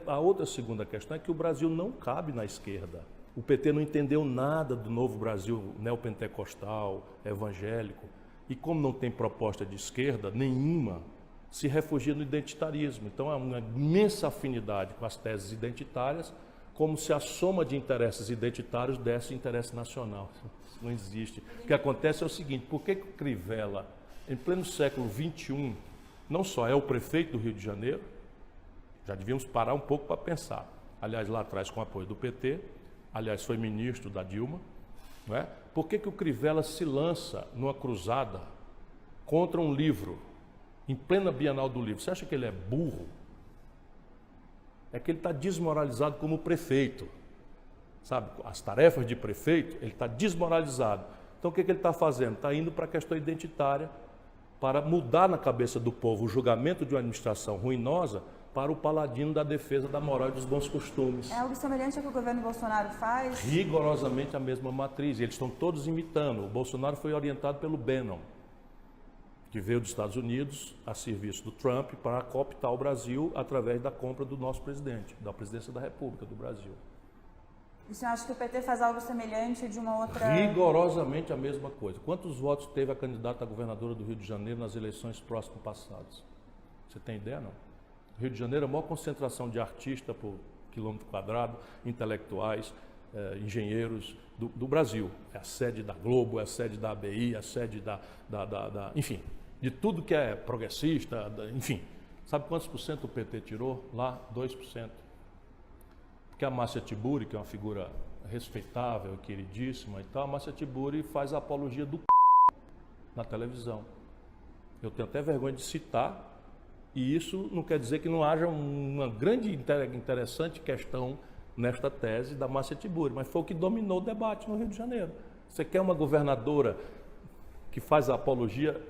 A outra segunda questão é que o Brasil não cabe na esquerda. O PT não entendeu nada do novo Brasil neopentecostal, evangélico, e como não tem proposta de esquerda nenhuma, se refugia no identitarismo. Então há uma imensa afinidade com as teses identitárias, como se a soma de interesses identitários desse interesse nacional. Isso não existe. O que acontece é o seguinte: por que o Crivella, em pleno século XXI, não só é o prefeito do Rio de Janeiro, já devíamos parar um pouco para pensar. Aliás, lá atrás, com o apoio do PT, aliás, foi ministro da Dilma, não é? Por que o Crivella se lança numa cruzada contra um livro, em plena Bienal do Livro? Você acha que ele é burro? É que ele está desmoralizado como prefeito, sabe? As tarefas de prefeito, ele está desmoralizado. Então, o que ele está fazendo? Está indo para a questão identitária, para mudar na cabeça do povo o julgamento de uma administração ruinosa para o paladino da defesa da moral e dos bons costumes. É algo semelhante ao que o governo Bolsonaro faz? Rigorosamente a mesma matriz. Eles estão todos imitando. O Bolsonaro foi orientado pelo Bannon, que veio dos Estados Unidos a serviço do Trump para cooptar o Brasil através da compra do nosso presidente, da presidência da República do Brasil. E você acha que o PT faz algo semelhante de uma outra... Rigorosamente a mesma coisa. Quantos votos teve a candidata a governadora do Rio de Janeiro nas eleições próximas passadas? Você tem ideia, não? O Rio de Janeiro é a maior concentração de artistas por quilômetro quadrado, intelectuais, engenheiros do Brasil. É a sede da Globo, é a sede da ABI, é a sede enfim, de tudo que é progressista, enfim. Sabe quantos por cento o PT tirou? Lá, 2%. Porque a Márcia Tiburi, que é uma figura respeitável, queridíssima e tal, a Márcia Tiburi faz a apologia do na televisão. Eu tenho até vergonha de citar, e isso não quer dizer que não haja uma grande interessante questão nesta tese da Márcia Tiburi, mas foi o que dominou o debate no Rio de Janeiro. Você quer uma governadora que faz a apologia?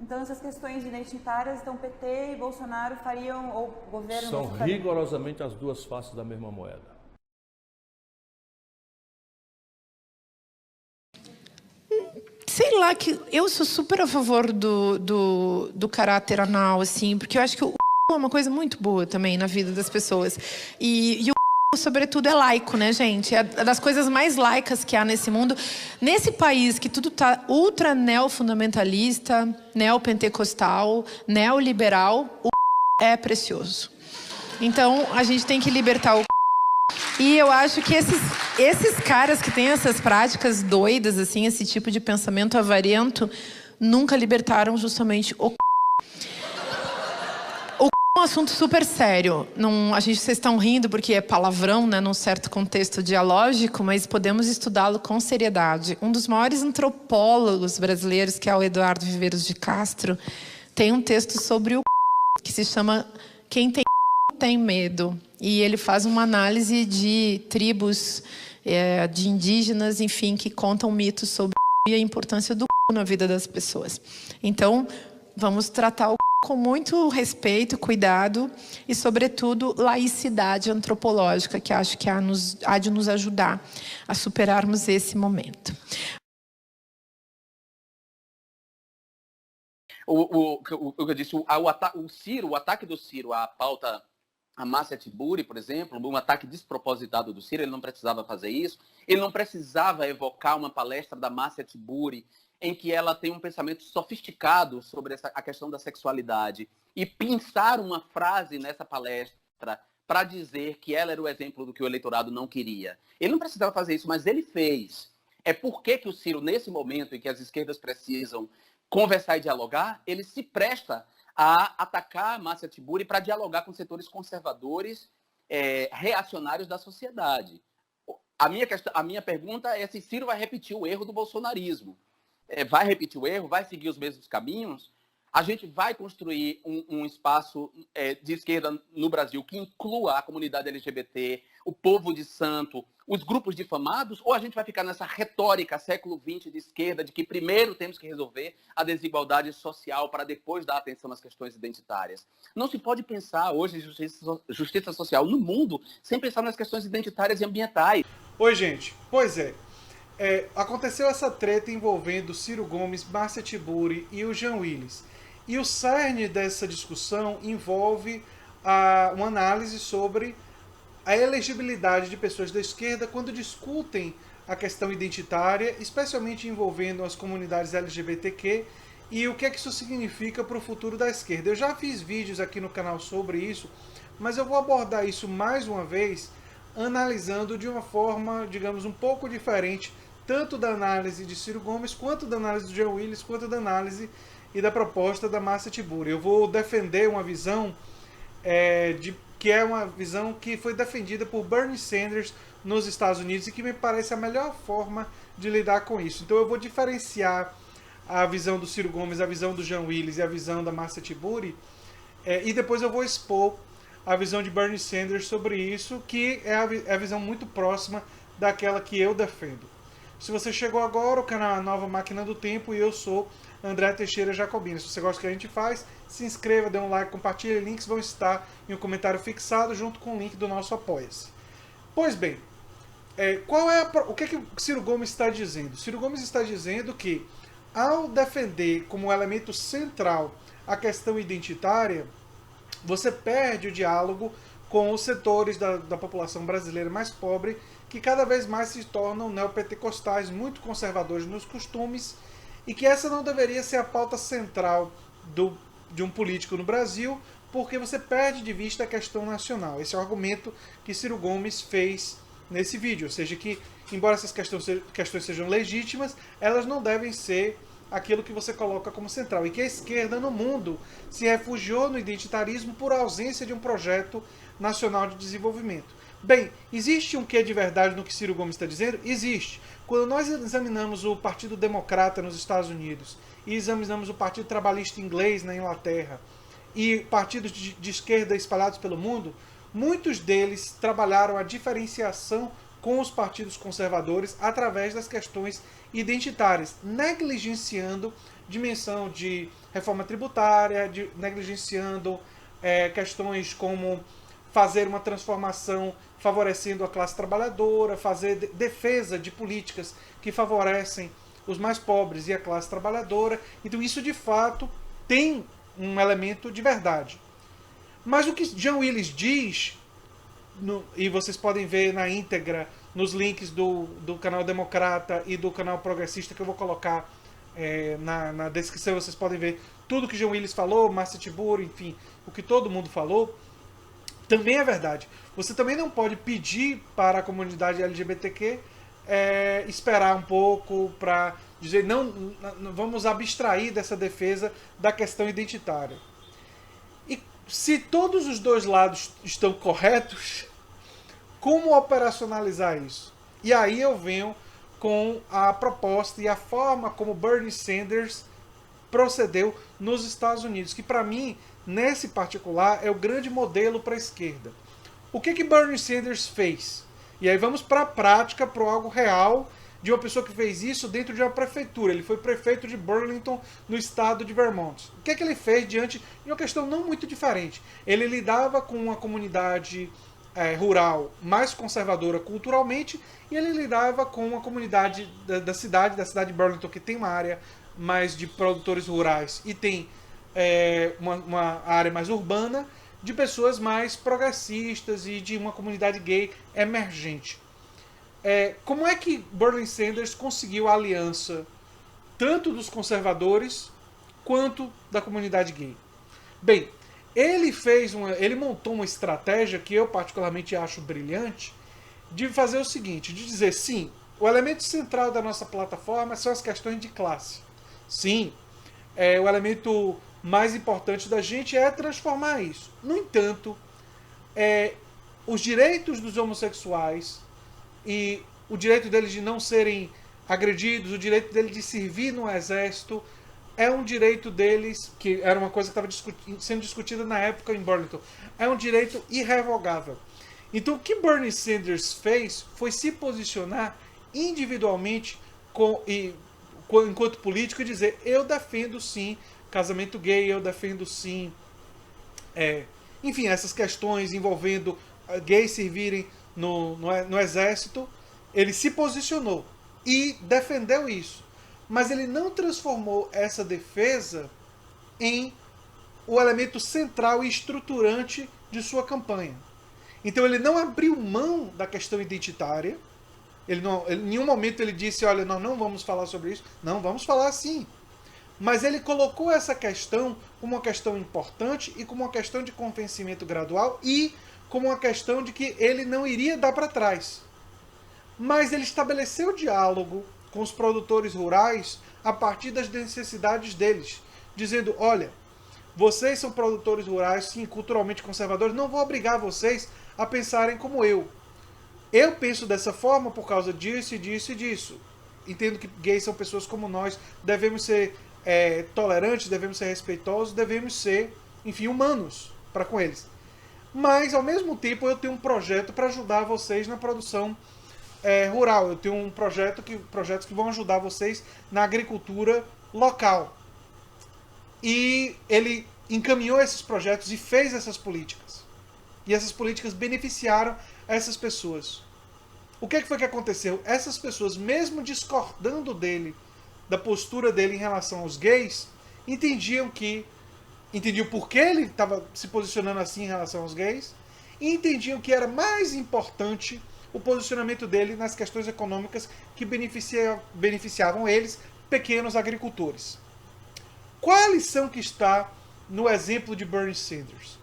Então essas questões identitárias, então PT e Bolsonaro fariam, ou o governo... São rigorosamente as duas faces da mesma moeda. Sei lá, que eu sou super a favor do caráter anal, assim, porque eu acho que o é uma coisa muito boa também na vida das pessoas. E o, sobretudo, é laico, né, gente? É das coisas mais laicas que há nesse mundo. Nesse país que tudo tá ultra neofundamentalista, neopentecostal, neoliberal, o é precioso. Então, a gente tem que libertar o... E eu acho que esses caras que têm essas práticas doidas, assim, esse tipo de pensamento avariento, nunca libertaram justamente o... O é um assunto super sério. Não, vocês estão rindo porque é palavrão, né, num certo contexto dialógico, mas podemos estudá-lo com seriedade. Um dos maiores antropólogos brasileiros, que é o Eduardo Viveiros de Castro, tem um texto sobre o que se chama Quem tem medo. E ele faz uma análise de tribos, de indígenas, enfim, que contam mitos sobre a importância do na vida das pessoas. Então, vamos tratar o com muito respeito, cuidado e, sobretudo, laicidade antropológica, que acho que há de nos ajudar a superarmos esse momento. O que eu disse, o ataque do Ciro à pauta, a Márcia Tiburi, por exemplo, um ataque despropositado do Ciro, ele não precisava fazer isso, ele não precisava evocar uma palestra da Márcia Tiburi em que ela tem um pensamento sofisticado sobre a questão da sexualidade e pensar uma frase nessa palestra para dizer que ela era o exemplo do que o eleitorado não queria. Ele não precisava fazer isso, mas ele fez. É porque que o Ciro, nesse momento em que as esquerdas precisam conversar e dialogar, ele se presta a atacar a Márcia Tiburi para dialogar com setores conservadores, reacionários da sociedade. A minha pergunta é se Ciro vai repetir o erro do bolsonarismo. Vai repetir o erro, vai seguir os mesmos caminhos, a gente vai construir um espaço de esquerda no Brasil que inclua a comunidade LGBT, o povo de santo, os grupos difamados, ou a gente vai ficar nessa retórica século XX de esquerda de que primeiro temos que resolver a desigualdade social para depois dar atenção às questões identitárias? Não se pode pensar hoje em justiça social no mundo sem pensar nas questões identitárias e ambientais. Oi, gente. Pois é. Aconteceu essa treta envolvendo Ciro Gomes, Márcia Tiburi e o Jean Willis. E o cerne dessa discussão envolve uma análise sobre a elegibilidade de pessoas da esquerda quando discutem a questão identitária, especialmente envolvendo as comunidades LGBTQ, e o que é que isso significa para o futuro da esquerda. Eu já fiz vídeos aqui no canal sobre isso, mas eu vou abordar isso mais uma vez, analisando de uma forma, digamos, um pouco diferente, tanto da análise de Ciro Gomes, quanto da análise do Jean Willis, quanto da análise e da proposta da Márcia Tiburi. Eu vou defender uma visão que é uma visão que foi defendida por Bernie Sanders nos Estados Unidos e que me parece a melhor forma de lidar com isso. Então eu vou diferenciar a visão do Ciro Gomes, a visão do Jean Willis e a visão da Márcia Tiburi, e depois eu vou expor a visão de Bernie Sanders sobre isso, que é a visão muito próxima daquela que eu defendo. Se você chegou agora, o canal é a Nova Máquina do Tempo e eu sou André Teixeira Jacobina. Se você gosta do que a gente faz, se inscreva, dê um like, compartilhe. Links vão estar em um comentário fixado junto com o link do nosso Apoia-se. Pois bem, o que o Ciro Gomes está dizendo? Ciro Gomes está dizendo que, ao defender como elemento central a questão identitária, você perde o diálogo com os setores da população brasileira mais pobre, que cada vez mais se tornam neopentecostais, muito conservadores nos costumes, e que essa não deveria ser a pauta central de um político no Brasil, porque você perde de vista a questão nacional. Esse é o argumento que Ciro Gomes fez nesse vídeo, ou seja, que, embora essas questões sejam legítimas, elas não devem ser aquilo que você coloca como central, e que a esquerda no mundo se refugiou no identitarismo por ausência de um projeto nacional de desenvolvimento. Bem, existe um quê de verdade no que Ciro Gomes está dizendo? Existe. Quando nós examinamos o Partido Democrata nos Estados Unidos e examinamos o Partido Trabalhista Inglês na Inglaterra e partidos de esquerda espalhados pelo mundo, muitos deles trabalharam a diferenciação com os partidos conservadores através das questões identitárias, negligenciando dimensão de reforma tributária, negligenciando questões como fazer uma transformação favorecendo a classe trabalhadora, fazer defesa de políticas que favorecem os mais pobres e a classe trabalhadora. Então isso de fato tem um elemento de verdade. Mas o que Jean Willis diz, e vocês podem ver na íntegra nos links do canal Democrata e do canal Progressista, que eu vou colocar na descrição, vocês podem ver tudo que Jean Willis falou, Márcia Tiburi, enfim, o que todo mundo falou, também é verdade. Você também não pode pedir para a comunidade LGBTQ esperar um pouco para dizer, não, vamos abstrair dessa defesa da questão identitária. E se todos os dois lados estão corretos, como operacionalizar isso? E aí eu venho com a proposta e a forma como Bernie Sanders procedeu nos Estados Unidos, que para mim, nesse particular, é o grande modelo para a esquerda. O que Bernie Sanders fez? E aí vamos para a prática, para algo real, de uma pessoa que fez isso dentro de uma prefeitura. Ele foi prefeito de Burlington, no estado de Vermont. O que ele fez diante de uma questão não muito diferente? Ele lidava com uma comunidade rural mais conservadora culturalmente, e ele lidava com uma comunidade da cidade de Burlington, que tem uma área mais de produtores rurais e tem uma área mais urbana, de pessoas mais progressistas e de uma comunidade gay emergente. Como é que Bernie Sanders conseguiu a aliança tanto dos conservadores quanto da comunidade gay? Bem, ele montou uma estratégia que eu particularmente acho brilhante, de fazer o seguinte, de dizer, sim, o elemento central da nossa plataforma são as questões de classe. Sim, o elemento mais importante da gente é transformar isso. No entanto, os direitos dos homossexuais e o direito deles de não serem agredidos, o direito deles de servir no exército, é um direito deles, que era uma coisa que estava sendo discutida na época em Burlington, é um direito irrevogável. Então o que Bernie Sanders fez foi se posicionar individualmente enquanto político e dizer, eu defendo sim casamento gay, eu defendo sim enfim, essas questões envolvendo gays servirem no exército. Ele se posicionou e defendeu isso, mas ele não transformou essa defesa em o elemento central e estruturante de sua campanha. Então ele não abriu mão da questão identitária. Em nenhum momento ele disse, olha, nós não vamos falar sobre isso. Não, vamos falar sim. Mas ele colocou essa questão como uma questão importante e como uma questão de convencimento gradual e como uma questão de que ele não iria dar para trás. Mas ele estabeleceu diálogo com os produtores rurais a partir das necessidades deles, dizendo, olha, vocês são produtores rurais, sim, culturalmente conservadores, não vou obrigar vocês a pensarem como eu. Eu penso dessa forma por causa disso e disso e disso. Entendo que gays são pessoas como nós, devemos ser tolerantes, devemos ser respeitosos, devemos ser, enfim, humanos para com eles. Mas, ao mesmo tempo, eu tenho um projeto para ajudar vocês na produção rural. Eu tenho projetos que vão ajudar vocês na agricultura local. E ele encaminhou esses projetos e fez essas políticas. E essas políticas beneficiaram essas pessoas. O que foi que aconteceu? Essas pessoas, mesmo discordando dele, da postura dele em relação aos gays, entendiam por que ele estava se posicionando assim em relação aos gays, e entendiam que era mais importante o posicionamento dele nas questões econômicas que beneficiavam eles, pequenos agricultores. Qual a lição que está no exemplo de Bernie Sanders?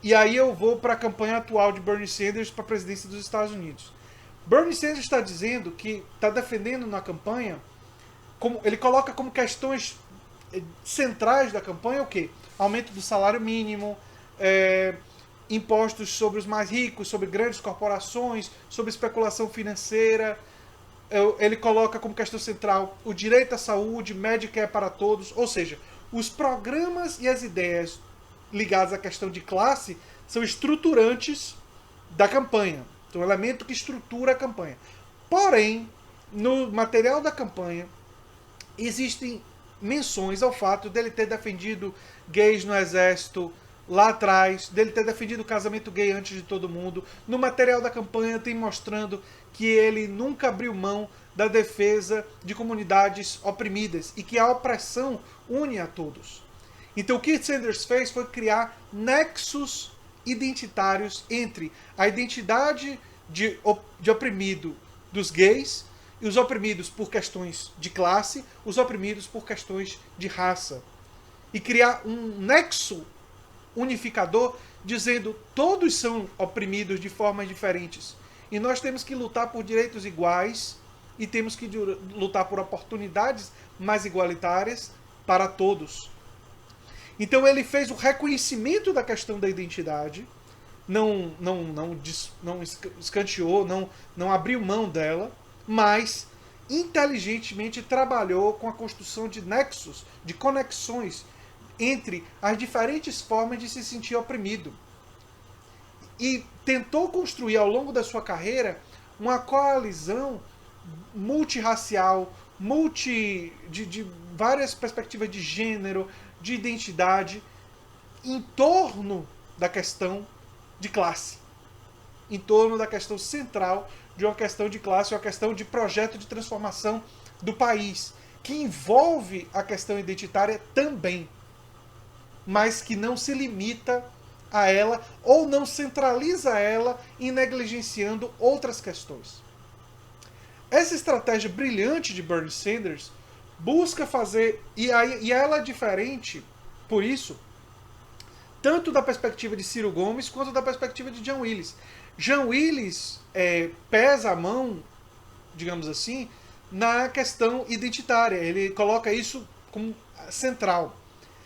E aí eu vou para a campanha atual de Bernie Sanders para a presidência dos Estados Unidos. Bernie Sanders está dizendo que está defendendo na campanha, ele coloca como questões centrais da campanha o quê? Aumento do salário mínimo, impostos sobre os mais ricos, sobre grandes corporações, sobre especulação financeira. Ele coloca como questão central o direito à saúde, Medicare para todos, ou seja, os programas e as ideias ligados à questão de classe são estruturantes da campanha. Então, é um elemento que estrutura a campanha. Porém, no material da campanha, existem menções ao fato dele ter defendido gays no exército lá atrás, dele ter defendido o casamento gay antes de todo mundo. No material da campanha tem mostrando que ele nunca abriu mão da defesa de comunidades oprimidas e que a opressão une a todos. Então o que Sanders fez foi criar nexos identitários entre a identidade de oprimido dos gays e os oprimidos por questões de classe, os oprimidos por questões de raça. E criar um nexo unificador dizendo todos são oprimidos de formas diferentes. E nós temos que lutar por direitos iguais e temos que lutar por oportunidades mais igualitárias para todos. Então ele fez o reconhecimento da questão da identidade, não escanteou, não abriu mão dela, mas inteligentemente trabalhou com a construção de nexos, de conexões entre as diferentes formas de se sentir oprimido. E tentou construir ao longo da sua carreira uma coalizão multirracial, de várias perspectivas de gênero, de identidade, em torno da questão de classe. Em torno da questão central de uma questão de classe, uma questão de projeto de transformação do país, que envolve a questão identitária também, mas que não se limita a ela ou não centraliza ela em negligenciando outras questões. Essa estratégia brilhante de Bernie Sanders busca fazer, e ela é diferente, por isso, tanto da perspectiva de Ciro Gomes quanto da perspectiva de Jean Willis. Jean Willis pesa a mão, digamos assim, na questão identitária. Ele coloca isso como central.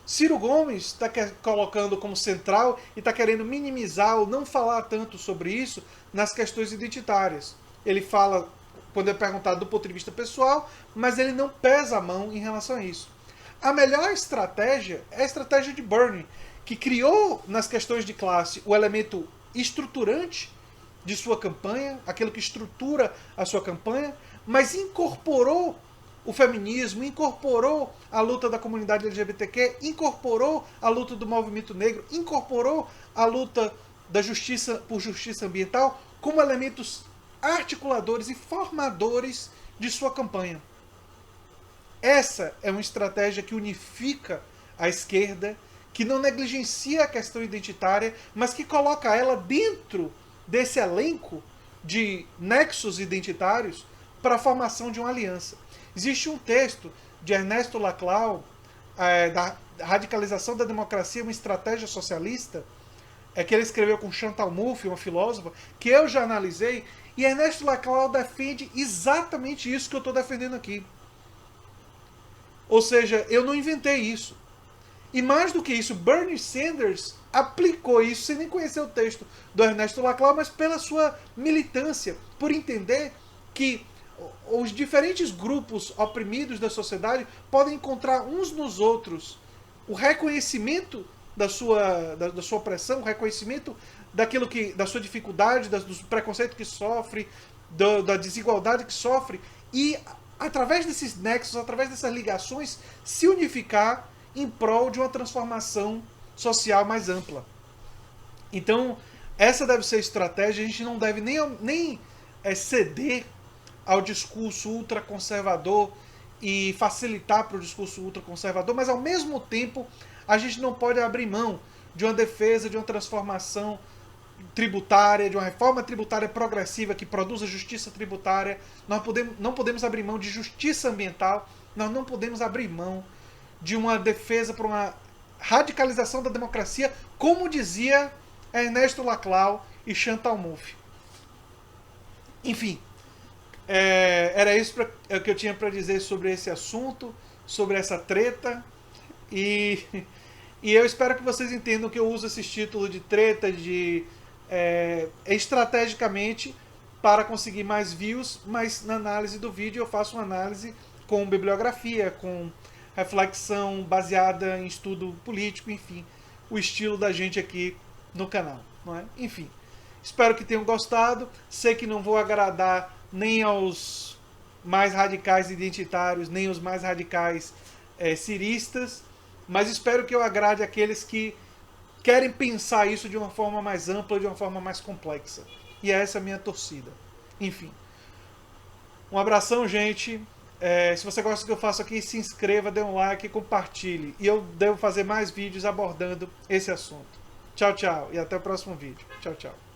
Ciro Gomes está colocando como central e está querendo minimizar ou não falar tanto sobre isso nas questões identitárias. Ele fala, quando é perguntado do ponto de vista pessoal, mas ele não pesa a mão em relação a isso. A melhor estratégia é a estratégia de Bernie, que criou nas questões de classe o elemento estruturante de sua campanha, aquilo que estrutura a sua campanha, mas incorporou o feminismo, incorporou a luta da comunidade LGBTQ, incorporou a luta do movimento negro, incorporou a luta da justiça por justiça ambiental como elementos articuladores e formadores de sua campanha. Essa é uma estratégia que unifica a esquerda, que não negligencia a questão identitária, mas que coloca ela dentro desse elenco de nexos identitários para a formação de uma aliança. Existe um texto de Ernesto Laclau, da radicalização da democracia, uma estratégia socialista, que ele escreveu com Chantal Mouffe, uma filósofa, que eu já analisei, e Ernesto Laclau defende exatamente isso que eu estou defendendo aqui. Ou seja, eu não inventei isso. E mais do que isso, Bernie Sanders aplicou isso sem nem conhecer o texto do Ernesto Laclau, mas pela sua militância, por entender que os diferentes grupos oprimidos da sociedade podem encontrar uns nos outros o reconhecimento da sua opressão, o reconhecimento daquilo da sua dificuldade, do preconceito que sofre, da desigualdade que sofre, e através desses nexos, através dessas ligações, se unificar em prol de uma transformação social mais ampla. Então, essa deve ser a estratégia. A gente não deve nem ceder ao discurso ultraconservador e facilitar para o discurso ultraconservador, mas ao mesmo tempo a gente não pode abrir mão de uma defesa, de uma transformação tributária, de uma reforma tributária progressiva que produza justiça tributária. Nós não podemos abrir mão de justiça ambiental, nós não podemos abrir mão de uma defesa por uma radicalização da democracia, como dizia Ernesto Laclau e Chantal Mouffe. Enfim, era isso que eu tinha para dizer sobre esse assunto, sobre essa treta, e eu espero que vocês entendam que eu uso esses títulos de treta estrategicamente para conseguir mais views, mas na análise do vídeo eu faço uma análise com bibliografia, com reflexão baseada em estudo político, enfim, o estilo da gente aqui no canal, não é? Enfim, espero que tenham gostado. Sei que não vou agradar nem aos mais radicais identitários, nem aos mais radicais ciristas, mas espero que eu agrade aqueles que querem pensar isso de uma forma mais ampla, de uma forma mais complexa. E essa é a minha torcida. Enfim, um abração, gente. Se você gosta do que eu faço aqui, se inscreva, dê um like e compartilhe. E eu devo fazer mais vídeos abordando esse assunto. Tchau, tchau. E até o próximo vídeo. Tchau, tchau.